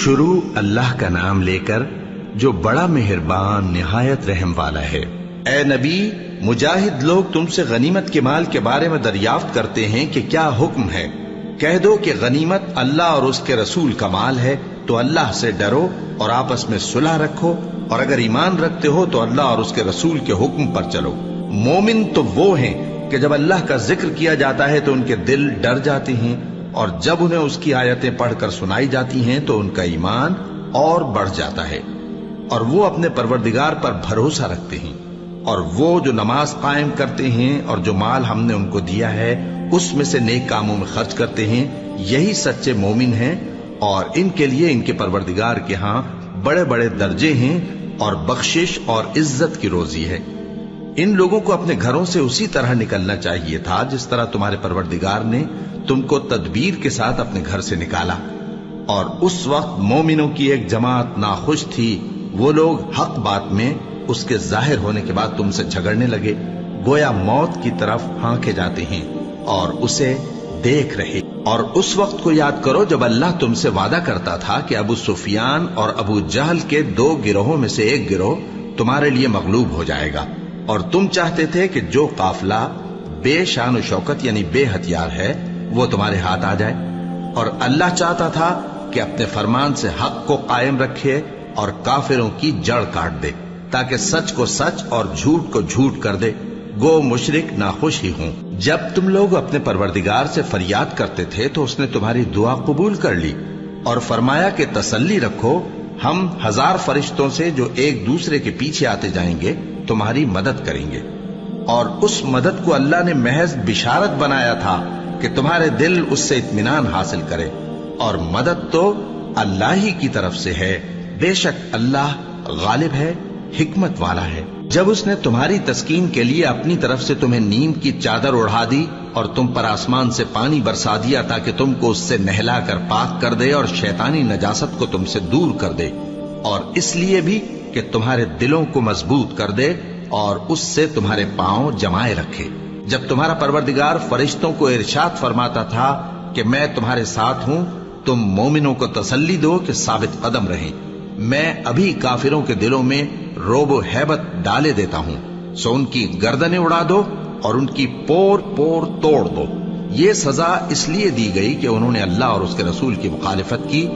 شروع اللہ کا نام لے کر جو بڑا مہربان نہایت رحم والا ہے۔ اے نبی، مجاہد لوگ تم سے غنیمت کے مال کے بارے میں دریافت کرتے ہیں کہ کیا حکم ہے۔ کہہ دو کہ غنیمت اللہ اور اس کے رسول کا مال ہے، تو اللہ سے ڈرو اور آپس میں صلح رکھو، اور اگر ایمان رکھتے ہو تو اللہ اور اس کے رسول کے حکم پر چلو۔ مومن تو وہ ہیں کہ جب اللہ کا ذکر کیا جاتا ہے تو ان کے دل ڈر جاتے ہیں، اور جب انہیں اس کی آیتیں پڑھ کر سنائی جاتی ہیں تو ان کا ایمان اور بڑھ جاتا ہے، اور وہ اپنے پروردگار پر بھروسہ رکھتے ہیں، اور وہ جو نماز قائم کرتے ہیں اور جو مال ہم نے ان کو دیا ہے اس میں سے نیک کاموں میں خرچ کرتے ہیں، یہی سچے مومن ہیں، اور ان کے لیے ان کے پروردگار کے ہاں بڑے بڑے درجے ہیں اور بخشش اور عزت کی روزی ہے۔ ان لوگوں کو اپنے گھروں سے اسی طرح نکلنا چاہیے تھا جس طرح تمہارے پروردگار نے تم کو تدبیر کے ساتھ اپنے گھر سے نکالا، اور اس وقت مومنوں کی ایک جماعت ناخوش تھی، وہ لوگ حق بات میں اس کے ظاہر ہونے کے بعد تم سے جھگڑنے لگے، گویا موت کی طرف ہانکے جاتے ہیں اور اسے دیکھ رہے۔ اور اس وقت کو یاد کرو جب اللہ تم سے وعدہ کرتا تھا کہ ابو سفیان اور ابو جہل کے 2 گروہوں میں سے ایک گروہ تمہارے لیے مغلوب ہو جائے گا، اور تم چاہتے تھے کہ جو قافلہ بے شان و شوکت یعنی بے ہتھیار ہے وہ تمہارے ہاتھ آ جائے، اور اللہ چاہتا تھا کہ اپنے فرمان سے حق کو قائم رکھے اور کافروں کی جڑ کاٹ دے، تاکہ سچ کو سچ اور جھوٹ کو جھوٹ کر دے، گو مشرک ناخوش ہی ہوں۔ جب تم لوگ اپنے پروردگار سے فریاد کرتے تھے تو اس نے تمہاری دعا قبول کر لی، اور فرمایا کہ تسلی رکھو، ہم 1000 فرشتوں سے جو ایک دوسرے کے پیچھے آتے جائیں گے تمہاری مدد کریں گے۔ اور اس مدد کو اللہ نے محض بشارت بنایا تھا کہ تمہارے دل اس سے اطمینان حاصل کرے، اور مدد تو اللہ ہی کی طرف سے ہے، بے شک اللہ غالب ہے، حکمت والا ہے۔ جب اس نے تمہاری تسکین کے لیے اپنی طرف سے تمہیں نیم کی چادر اڑھا دی اور تم پر آسمان سے پانی برسا دیا تاکہ تم کو اس سے نہلا کر پاک کر دے اور شیطانی نجاست کو تم سے دور کر دے، اور اس لیے بھی کہ تمہارے دلوں کو مضبوط کر دے اور اس سے تمہارے پاؤں جمائے رکھے۔ جب تمہارا پروردگار فرشتوں کو ارشاد فرماتا تھا کہ میں تمہارے ساتھ ہوں، تم مومنوں کو تسلی دو کہ ثابت قدم رہیں، میں ابھی کافروں کے دلوں میں روب و ہیبت ڈالے دیتا ہوں، سو ان کی گردنیں اڑا دو اور ان کی پور پور توڑ دو۔ یہ سزا اس لیے دی گئی کہ انہوں نے اللہ اور اس کے رسول کی مخالفت کی،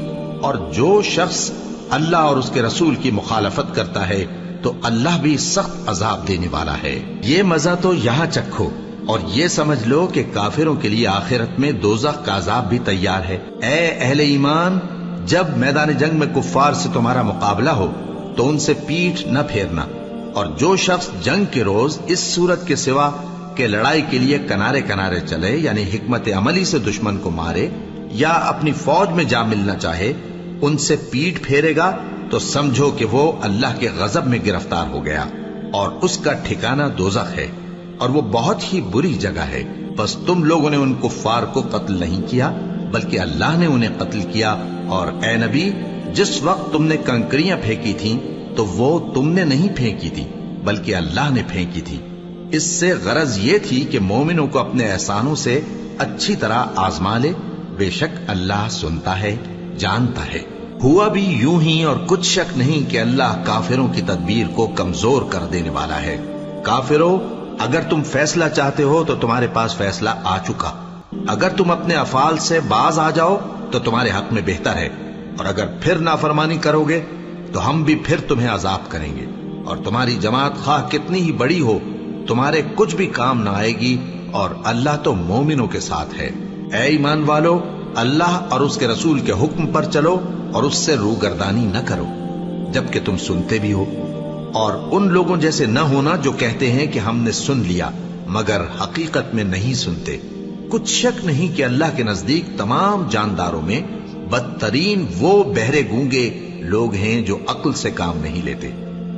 اور جو شخص اللہ اور اس کے رسول کی مخالفت کرتا ہے تو اللہ بھی سخت عذاب دینے والا ہے۔ یہ مزہ تو یہاں چکھو، اور یہ سمجھ لو کہ کافروں کے لیے آخرت میں دوزخ کا عذاب بھی تیار ہے۔ اے اہل ایمان، جب میدان جنگ میں کفار سے تمہارا مقابلہ ہو تو ان سے پیٹھ نہ پھیرنا، اور جو شخص جنگ کے روز اس صورت کے سوا کہ لڑائی کے لیے کنارے کنارے چلے یعنی حکمت عملی سے دشمن کو مارے یا اپنی فوج میں جا ملنا چاہے، ان سے پیٹھ پھیرے گا تو سمجھو کہ وہ اللہ کے غضب میں گرفتار ہو گیا، اور اس کا ٹھکانہ دوزخ ہے، اور وہ بہت ہی بری جگہ ہے۔ بس تم لوگوں نے ان کفار کو قتل نہیں کیا بلکہ اللہ نے انہیں قتل کیا، اور اے نبی، جس وقت تم نے کنکریاں پھینکی تھیں تو وہ تم نے نہیں پھینکی تھی بلکہ اللہ نے پھینکی تھی۔ اس سے غرض یہ تھی کہ مومنوں کو اپنے احسانوں سے اچھی طرح آزما لے، بے شک اللہ سنتا ہے، جانتا ہے۔ ہوا بھی یوں ہی، اور کچھ شک نہیں کہ اللہ کافروں کی تدبیر کو کمزور کر دینے والا ہے۔ کافروں، اگر تم فیصلہ چاہتے ہو تو تمہارے پاس فیصلہ آ چکا، اگر تم اپنے افعال سے باز آ جاؤ تو تمہارے حق میں بہتر ہے، اور اگر پھر نافرمانی کرو گے تو ہم بھی پھر تمہیں عذاب کریں گے، اور تمہاری جماعت خواہ کتنی ہی بڑی ہو تمہارے کچھ بھی کام نہ آئے گی، اور اللہ تو مومنوں کے ساتھ ہے۔ اے ایمان والو، اللہ اور اس کے رسول کے حکم پر چلو اور اس سے روگردانی نہ کرو جبکہ تم سنتے بھی ہو، اور ان لوگوں جیسے نہ ہونا جو کہتے ہیں کہ ہم نے سن لیا مگر حقیقت میں نہیں سنتے۔ کچھ شک نہیں کہ اللہ کے نزدیک تمام جانداروں میں بدترین وہ بہرے گونگے لوگ ہیں جو عقل سے کام نہیں لیتے،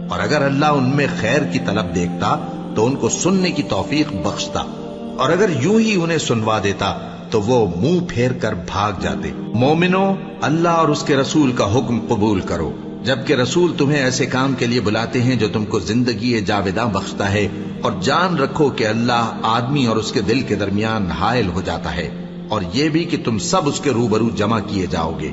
اور اگر اللہ ان میں خیر کی طلب دیکھتا تو ان کو سننے کی توفیق بخشتا، اور اگر یوں ہی انہیں سنوا دیتا تو وہ منہ پھیر کر بھاگ جاتے۔ مومنوں، اللہ اور اس کے رسول کا حکم قبول کرو، جبکہ رسول تمہیں ایسے کام کے لیے بلاتے ہیں جو تم کو زندگی جاوداں بخشتا ہے، اور جان رکھو کہ اللہ آدمی اور اس کے دل کے درمیان حائل ہو جاتا ہے، اور یہ بھی کہ تم سب اس کے روبرو جمع کیے جاؤ گے۔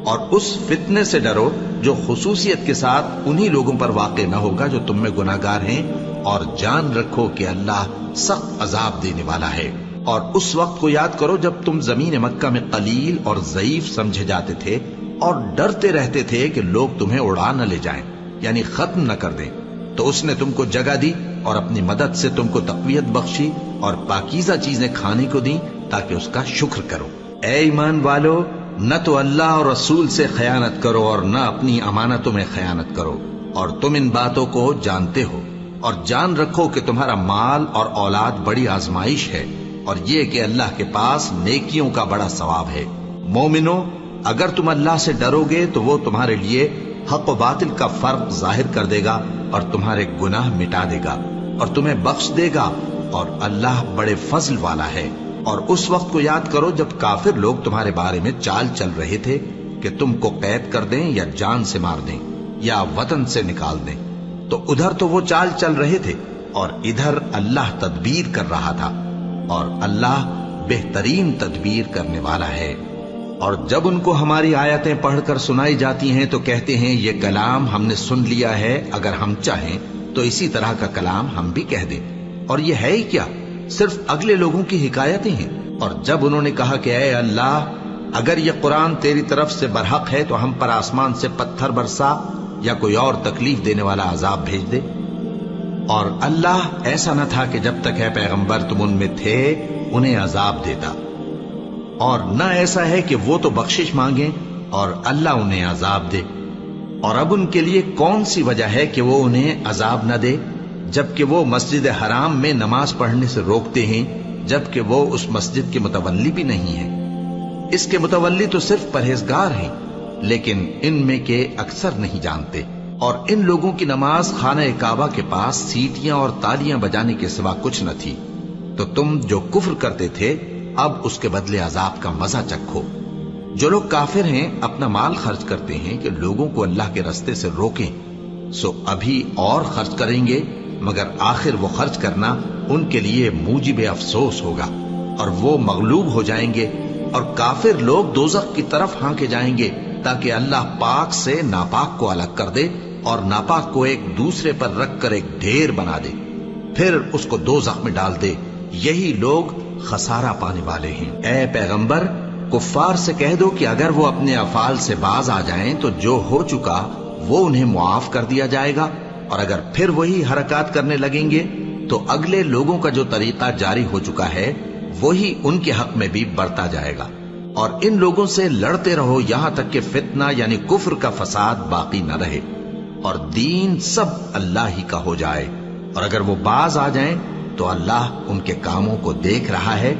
اور اس فتنے سے ڈرو جو خصوصیت کے ساتھ انہی لوگوں پر واقع نہ ہوگا جو تم میں گناہگار ہیں، اور جان رکھو کہ اللہ سخت عذاب دینے والا ہے۔ اور اس وقت کو یاد کرو جب تم زمین مکہ میں قلیل اور ضعیف سمجھے جاتے تھے اور ڈرتے رہتے تھے کہ لوگ تمہیں اڑا نہ لے جائیں، یعنی ختم نہ کر دیں، تو اس نے تم کو جگہ دی اور اپنی مدد سے تم کو تقویت بخشی اور پاکیزہ چیزیں کھانے کو دیں تاکہ اس کا شکر کرو۔ اے ایمان والو، نہ تو اللہ اور رسول سے خیانت کرو اور نہ اپنی امانتوں میں خیانت کرو، اور تم ان باتوں کو جانتے ہو، اور جان رکھو کہ تمہارا مال اور اولاد بڑی آزمائش ہے، اور یہ کہ اللہ کے پاس نیکیوں کا بڑا ثواب ہے۔ مومنو، اگر تم اللہ سے ڈرو گے تو وہ تمہارے لیے حق و باطل کا فرق ظاہر کر دے گا اور تمہارے گناہ مٹا دے گا اور تمہیں بخش دے گا، اور اللہ بڑے فضل والا ہے۔ اور اس وقت کو یاد کرو جب کافر لوگ تمہارے بارے میں چال چل رہے تھے کہ تم کو قید کر دیں یا جان سے مار دیں یا وطن سے نکال دیں، تو ادھر تو وہ چال چل رہے تھے اور ادھر اللہ تدبیر کر رہا تھا، اور اللہ بہترین تدبیر کرنے والا ہے۔ اور جب ان کو ہماری آیتیں پڑھ کر سنائی جاتی ہیں تو کہتے ہیں یہ کلام ہم نے سن لیا ہے، اگر ہم چاہیں تو اسی طرح کا کلام ہم بھی کہہ دیں، اور یہ ہے ہی کیا، صرف اگلے لوگوں کی حکایتیں ہیں۔ اور جب انہوں نے کہا کہ اے اللہ، اگر یہ قرآن تیری طرف سے برحق ہے تو ہم پر آسمان سے پتھر برسا یا کوئی اور تکلیف دینے والا عذاب بھیج دے۔ اور اللہ ایسا نہ تھا کہ جب تک اے پیغمبر تم ان میں تھے انہیں عذاب دیتا، اور نہ ایسا ہے کہ وہ تو بخشش مانگیں اور اللہ انہیں عذاب دے۔ اور اب ان کے لیے کون سی وجہ ہے کہ وہ انہیں عذاب نہ دے، جبکہ وہ مسجد حرام میں نماز پڑھنے سے روکتے ہیں، جبکہ وہ اس مسجد کے متولی بھی نہیں ہیں۔ اس کے متولی تو صرف پرہیزگار ہیں، لیکن ان میں کے اکثر نہیں جانتے۔ اور ان لوگوں کی نماز خانہ کعبہ کے پاس سیٹیاں اور تالیاں بجانے کے سوا کچھ نہ تھی، تو تم جو کفر کرتے تھے اب اس کے بدلے عذاب کا مزہ چکھو۔ جو لوگ کافر ہیں اپنا مال خرچ کرتے ہیں کہ لوگوں کو اللہ کے رستے سے روکیں، سو ابھی اور خرچ کریں گے، مگر آخر وہ خرچ کرنا ان کے لیے موجب افسوس ہوگا، اور وہ مغلوب ہو جائیں گے، اور کافر لوگ دوزخ کی طرف ہانکے جائیں گے تاکہ اللہ پاک سے ناپاک کو الگ کر دے اور ناپاک کو ایک دوسرے پر رکھ کر ایک ڈھیر بنا دے، پھر اس کو دوزخ میں ڈال دے۔ یہی لوگ خسارہ پانے والے ہیں۔ اے پیغمبر، کفار سے کہہ دو کہ اگر وہ اپنے افعال سے باز آ جائیں تو جو ہو چکا وہ انہیں معاف کر دیا جائے گا، اور اگر پھر وہی حرکات کرنے لگیں گے تو اگلے لوگوں کا جو طریقہ جاری ہو چکا ہے وہی ان کے حق میں بھی برتا جائے گا۔ اور ان لوگوں سے لڑتے رہو یہاں تک کہ فتنہ یعنی کفر کا فساد باقی نہ رہے اور دین سب اللہ ہی کا ہو جائے، اور اگر وہ باز آ جائیں تو اللہ ان کے کاموں کو دیکھ رہا ہے،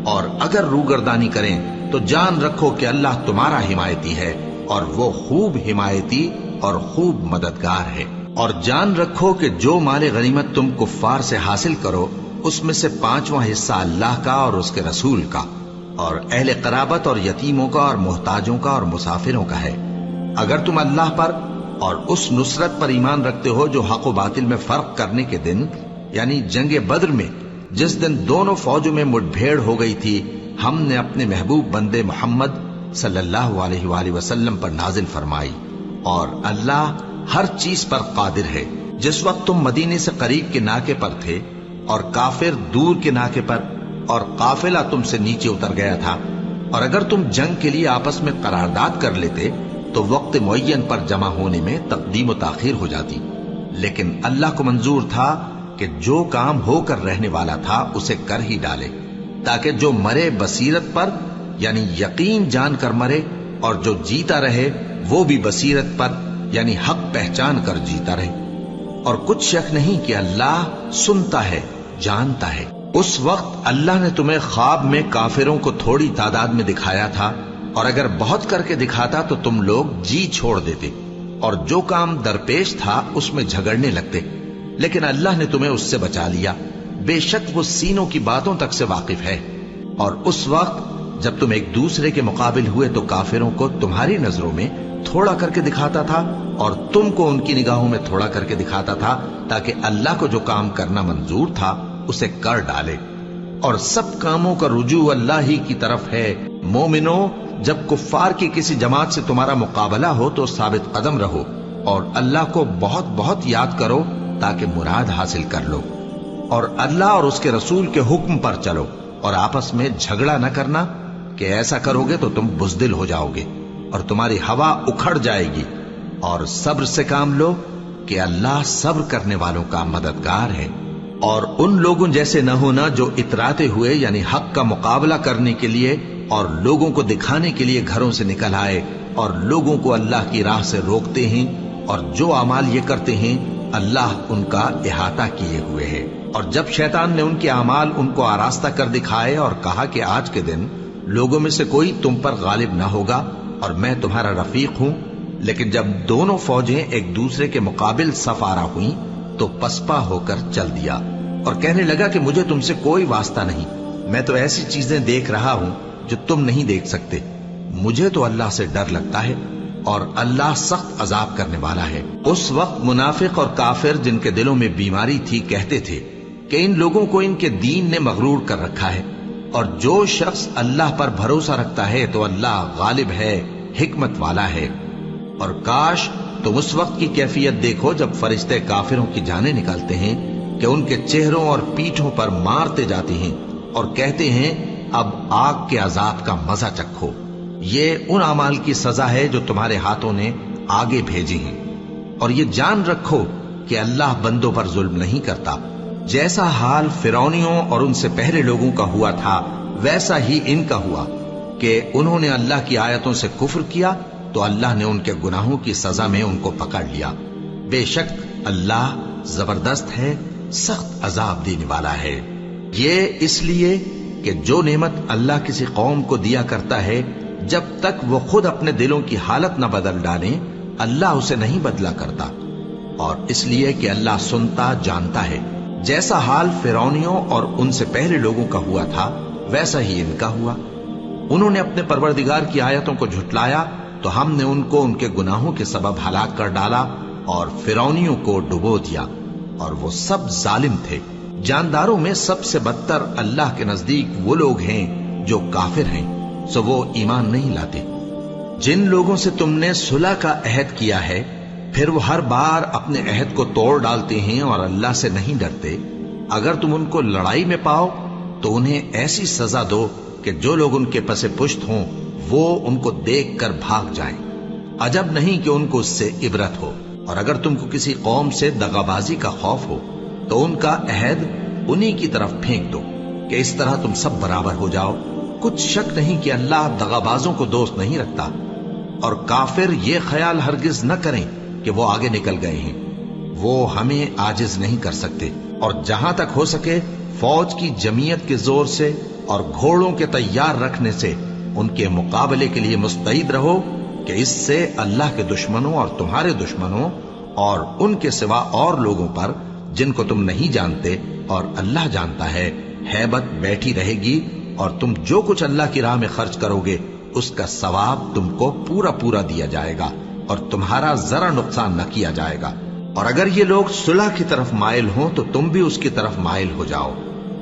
اور اگر روگردانی کریں تو جان رکھو کہ اللہ تمہارا حمایتی ہے، اور وہ خوب حمایتی اور خوب مددگار ہے۔ اور جان رکھو کہ جو مال غنیمت تم کفار سے حاصل کرو اس میں سے 5واں حصہ اللہ کا اور اس کے رسول کا اور اہل قرابت اور یتیموں کا اور محتاجوں کا اور مسافروں کا ہے۔ اگر تم اللہ پر اور اس نصرت پر ایمان رکھتے ہو جو حق و باطل میں فرق کرنے کے دن یعنی جنگ بدر میں جس دن دونوں فوجوں میں مٹ بھیڑ ہو گئی تھی، ہم نے اپنے محبوب بندے محمد صلی اللہ علیہ وآلہ وسلم پر نازل فرمائی، اور اللہ ہر چیز پر قادر ہے۔ جس وقت تم مدینے سے قریب کے ناکے پر تھے اور کافر دور کے ناکے پر، اور قافلہ تم سے نیچے اتر گیا تھا، اور اگر تم جنگ کے لیے آپس میں قرارداد کر لیتے تو وقت معین پر جمع ہونے میں تقدیم و تاخیر ہو جاتی، لیکن اللہ کو منظور تھا کہ جو کام ہو کر رہنے والا تھا اسے کر ہی ڈالے، تاکہ جو مرے بصیرت پر یعنی یقین جان کر مرے، اور جو جیتا رہے وہ بھی بصیرت پر یعنی حق پہچان کر جیتا رہے۔ اور کچھ شک نہیں کہ اللہ سنتا ہے، جانتا ہے۔ اس وقت اللہ نے تمہیں خواب میں کافروں کو تھوڑی تعداد میں دکھایا تھا، اور اگر بہت کر کے دکھاتا تو تم لوگ جی چھوڑ دیتے اور جو کام درپیش تھا اس میں جھگڑنے لگتے، لیکن اللہ نے تمہیں اس سے بچا لیا، بے شک وہ سینوں کی باتوں تک سے واقف ہے۔ اور اس وقت جب تم ایک دوسرے کے مقابل ہوئے تو کافروں کو تمہاری نظروں میں تھوڑا کر کے دکھاتا تھا اور تم کو ان کی نگاہوں میں تھوڑا کر کے دکھاتا تھا، تاکہ اللہ کو جو کام کرنا منظور تھا اسے کر ڈالے، اور سب کاموں کا رجوع اللہ ہی کی طرف ہے۔ مومنو، جب کفار کی کسی جماعت سے تمہارا مقابلہ ہو تو ثابت قدم رہو اور اللہ کو بہت بہت یاد کرو تاکہ مراد حاصل کر لو، اور اللہ اور اس کے رسول کے حکم پر چلو، اور آپس میں جھگڑا نہ کرنا کہ ایسا کرو گے تو تم بزدل ہو جاؤ گے اور تمہاری ہوا اکھڑ جائے گی، اور صبر سے کام لو کہ اللہ صبر کرنے والوں کا مددگار ہے۔ اور ان لوگوں جیسے نہ ہونا جو اتراتے ہوئے یعنی حق کا مقابلہ کرنے کے لیے اور لوگوں کو دکھانے کے لیے گھروں سے نکل آئے اور لوگوں کو اللہ کی راہ سے روکتے ہیں، اور جو اعمال یہ کرتے ہیں اللہ ان کا احاطہ کیے ہوئے ہے۔ اور جب شیطان نے ان کے اعمال ان کو آراستہ کر دکھائے اور کہا کہ آج کے دن لوگوں میں سے کوئی تم پر غالب نہ ہوگا اور میں تمہارا رفیق ہوں، لیکن جب دونوں فوجیں ایک دوسرے کے مقابل صف آرا ہوئیں تو پسپا ہو کر چل دیا اور کہنے لگا کہ مجھے تم سے کوئی واسطہ نہیں، میں تو ایسی چیزیں دیکھ رہا ہوں جو تم نہیں دیکھ سکتے، مجھے تو اللہ سے ڈر لگتا ہے اور اللہ سخت عذاب کرنے والا ہے۔ اس وقت منافق اور کافر جن کے دلوں میں بیماری تھی کہتے تھے کہ ان لوگوں کو ان کے دین نے مغرور کر رکھا ہے، اور جو شخص اللہ پر بھروسہ رکھتا ہے تو اللہ غالب ہے، حکمت والا ہے۔ اور کاش تم اس وقت کی کیفیت دیکھو جب فرشتے کافروں کی جانیں نکالتے ہیں کہ ان کے چہروں اور پیٹھوں پر مارتے جاتے ہیں اور کہتے ہیں اب آگ کے عذاب کا مزہ چکھو، یہ ان اعمال کی سزا ہے جو تمہارے ہاتھوں نے آگے بھیجی ہیں، اور یہ جان رکھو کہ اللہ بندوں پر ظلم نہیں کرتا۔ جیسا حال فرعونیوں اور ان سے پہلے لوگوں کا ہوا تھا ویسا ہی ان کا ہوا کہ انہوں نے اللہ کی آیتوں سے کفر کیا تو اللہ نے ان کے گناہوں کی سزا میں ان کو پکڑ لیا۔ بے شک اللہ زبردست ہے، سخت عذاب دینے والا ہے۔ یہ اس لیے کہ جو نعمت اللہ کسی قوم کو دیا کرتا ہے جب تک وہ خود اپنے دلوں کی حالت نہ بدل ڈالیں اللہ اسے نہیں بدلا کرتا، اور اس لیے کہ اللہ سنتا جانتا ہے۔ جیسا حال فرعونیوں اور ان سے پہلے لوگوں کا ہوا تھا ویسا ہی ان کا ہوا۔ انہوں نے اپنے پروردگار کی آیتوں کو جھٹلایا تو ہم نے ان کو ان کے گناہوں کے سبب ہلاک کر ڈالا اور فرعونیوں کو ڈبو دیا، اور وہ سب ظالم تھے۔ جانداروں میں سب سے بدتر اللہ کے نزدیک وہ لوگ ہیں جو کافر ہیں، سو وہ ایمان نہیں لاتے۔ جن لوگوں سے تم نے صلح کا عہد کیا ہے پھر وہ ہر بار اپنے عہد کو توڑ ڈالتے ہیں اور اللہ سے نہیں ڈرتے، اگر تم ان کو لڑائی میں پاؤ تو انہیں ایسی سزا دو کہ جو لوگ ان کے پس پشت ہوں وہ ان کو دیکھ کر بھاگ جائیں، عجب نہیں کہ ان کو اس سے عبرت ہو۔ اور اگر تم کو کسی قوم سے دغابازی کا خوف ہو تو ان کا عہد انہی کی طرف پھینک دو کہ اس طرح تم سب برابر ہو جاؤ۔ کچھ شک نہیں کہ اللہ دغابازوں کو دوست نہیں رکھتا، اور کافر یہ خیال ہرگز نہ کریں کہ وہ آگے نکل گئے ہیں، وہ ہمیں عاجز نہیں کر سکتے۔ اور جہاں تک ہو سکے فوج کی جمعیت کے زور سے اور گھوڑوں کے تیار رکھنے سے ان کے مقابلے کے لیے مستعد رہو کہ اس سے اللہ کے دشمنوں اور تمہارے دشمنوں اور ان کے سوا اور لوگوں پر جن کو تم نہیں جانتے اور اللہ جانتا ہے ہیبت بیٹھی رہے گی، اور تم جو کچھ اللہ کی راہ میں خرچ کرو گے اس کا ثواب تم کو پورا پورا دیا جائے گا اور تمہارا ذرا نقصان نہ کیا جائے گا۔ اور اگر یہ لوگ صلح کی طرف مائل ہوں تو تم بھی اس کی طرف مائل ہو جاؤ،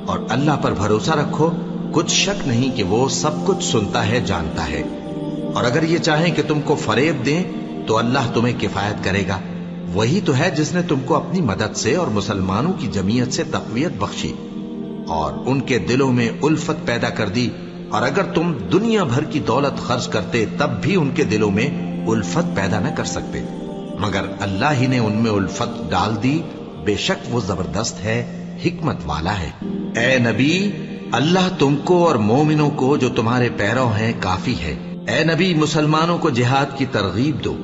اور اللہ پر بھروسہ رکھو، کچھ شک نہیں کہ وہ سب کچھ سنتا ہے جانتا ہے۔ اور اگر یہ چاہیں کہ تم کو فریب دیں تو اللہ تمہیں کفایت کرے گا، وہی تو ہے جس نے تم کو اپنی مدد سے اور مسلمانوں کی جمعیت سے تقویت بخشی اور ان کے دلوں میں الفت پیدا کر دی، اور اگر تم دنیا بھر کی دولت خرچ کرتے تب بھی ان کے دلوں میں الفت پیدا نہ کر سکتے، مگر اللہ ہی نے ان میں الفت ڈال دی، بے شک وہ زبردست ہے، حکمت والا ہے۔ اے نبی، اللہ تم کو اور مومنوں کو جو تمہارے پیرو ہیں کافی ہے۔ اے نبی، مسلمانوں کو جہاد کی ترغیب دو۔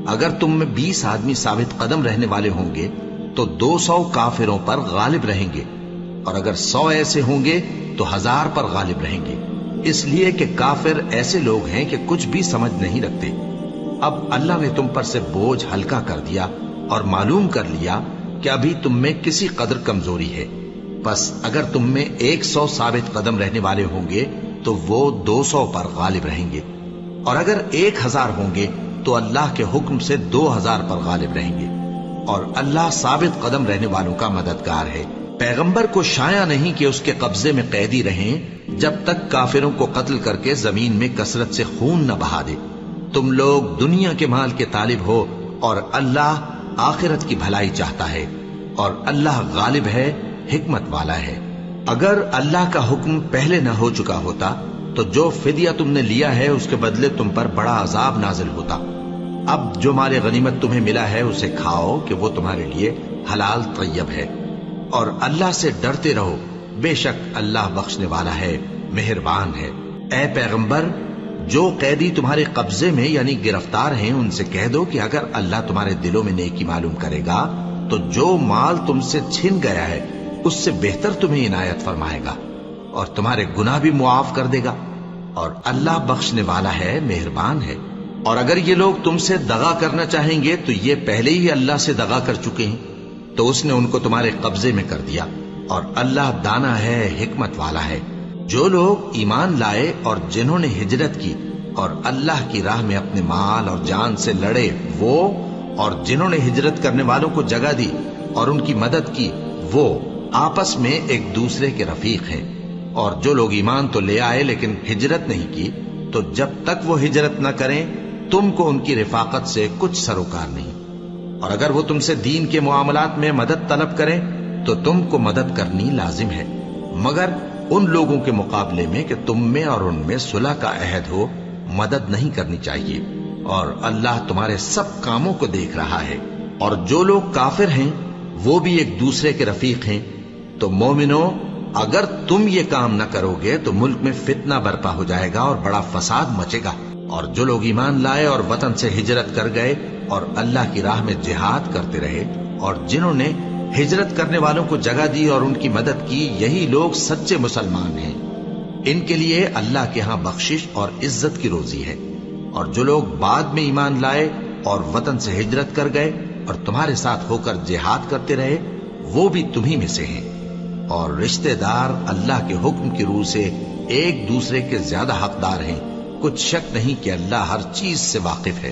اگر تم میں 20 آدمی ثابت قدم رہنے والے ہوں گے تو 200 کافروں پر غالب رہیں گے، اور اگر 100 ایسے ہوں گے تو 1000 پر غالب رہیں گے، اس لیے کہ کافر ایسے لوگ ہیں کہ کچھ بھی سمجھ نہیں رکھتے۔ اب اللہ نے تم پر سے بوجھ ہلکا کر دیا اور معلوم کر لیا کہ ابھی تم میں کسی قدر کمزوری ہے، پس اگر تم میں 100 ثابت قدم رہنے والے ہوں گے تو وہ 200 پر غالب رہیں گے، اور اگر 1000 ہوں گے تو اللہ کے حکم سے 2000 پر غالب رہیں گے، اور اللہ ثابت قدم رہنے والوں کا مددگار ہے۔ پیغمبر کو شایع نہیں کہ اس کے قبضے میں قیدی رہیں جب تک کافروں کو قتل کر کے زمین میں کثرت سے خون نہ بہا دے۔ تم لوگ دنیا کے مال کے طالب ہو اور اللہ آخرت کی بھلائی چاہتا ہے، اور اللہ غالب ہے، حکمت والا ہے۔ اگر اللہ کا حکم پہلے نہ ہو چکا ہوتا تو جو فدیہ تم نے لیا ہے اس کے بدلے تم پر بڑا عذاب نازل ہوتا۔ اب جو مال غنیمت تمہیں ملا ہے اسے کھاؤ کہ وہ تمہارے لیے حلال طیب ہے، اور اللہ سے ڈرتے رہو، بے شک اللہ بخشنے والا ہے، مہربان ہے۔ اے پیغمبر، جو قیدی تمہارے قبضے میں یعنی گرفتار ہیں ان سے کہہ دو کہ اگر اللہ تمہارے دلوں میں نیکی معلوم کرے گا تو جو مال تم سے چھن گیا ہے اس سے بہتر تمہیں عنایت فرمائے گا اور تمہارے گناہ بھی معاف کر دے گا، اور اللہ بخشنے والا ہے، مہربان ہے۔ اور اگر یہ لوگ تم سے دغا کرنا چاہیں گے تو یہ پہلے ہی اللہ سے دغا کر چکے ہیں، تو اس نے ان کو تمہارے قبضے میں کر دیا، اور اللہ دانا ہے، حکمت والا ہے۔ جو لوگ ایمان لائے اور جنہوں نے ہجرت کی اور اللہ کی راہ میں اپنے مال اور جان سے لڑے، وہ اور جنہوں نے ہجرت کرنے والوں کو جگہ دی اور ان کی مدد کی، وہ آپس میں ایک دوسرے کے رفیق ہیں۔ اور جو لوگ ایمان تو لے آئے لیکن ہجرت نہیں کی، تو جب تک وہ ہجرت نہ کریں تم کو ان کی رفاقت سے کچھ سروکار نہیں، اور اگر وہ تم سے دین کے معاملات میں مدد طلب کریں تو تم کو مدد کرنی لازم ہے، مگر ان لوگوں کے مقابلے میں کہ تم میں اور ان میں صلح کا عہد ہو مدد نہیں کرنی چاہیے، اور اللہ تمہارے سب کاموں کو دیکھ رہا ہے۔ اور جو لوگ کافر ہیں وہ بھی ایک دوسرے کے رفیق ہیں۔ تو مومنو، اگر تم یہ کام نہ کرو گے تو ملک میں فتنہ برپا ہو جائے گا اور بڑا فساد مچے گا۔ اور جو لوگ ایمان لائے اور وطن سے ہجرت کر گئے اور اللہ کی راہ میں جہاد کرتے رہے، اور جنہوں نے ہجرت کرنے والوں کو جگہ دی اور ان کی مدد کی، یہی لوگ سچے مسلمان ہیں۔ ان کے لیے اللہ کے ہاں بخشش اور عزت کی روزی ہے۔ اور جو لوگ بعد میں ایمان لائے اور وطن سے ہجرت کر گئے اور تمہارے ساتھ ہو کر جہاد کرتے رہے، وہ بھی تمہیں میں سے ہیں۔ اور رشتہ دار اللہ کے حکم کی روح سے ایک دوسرے کے زیادہ حقدار ہیں، کچھ شک نہیں کہ اللہ ہر چیز سے واقف ہے۔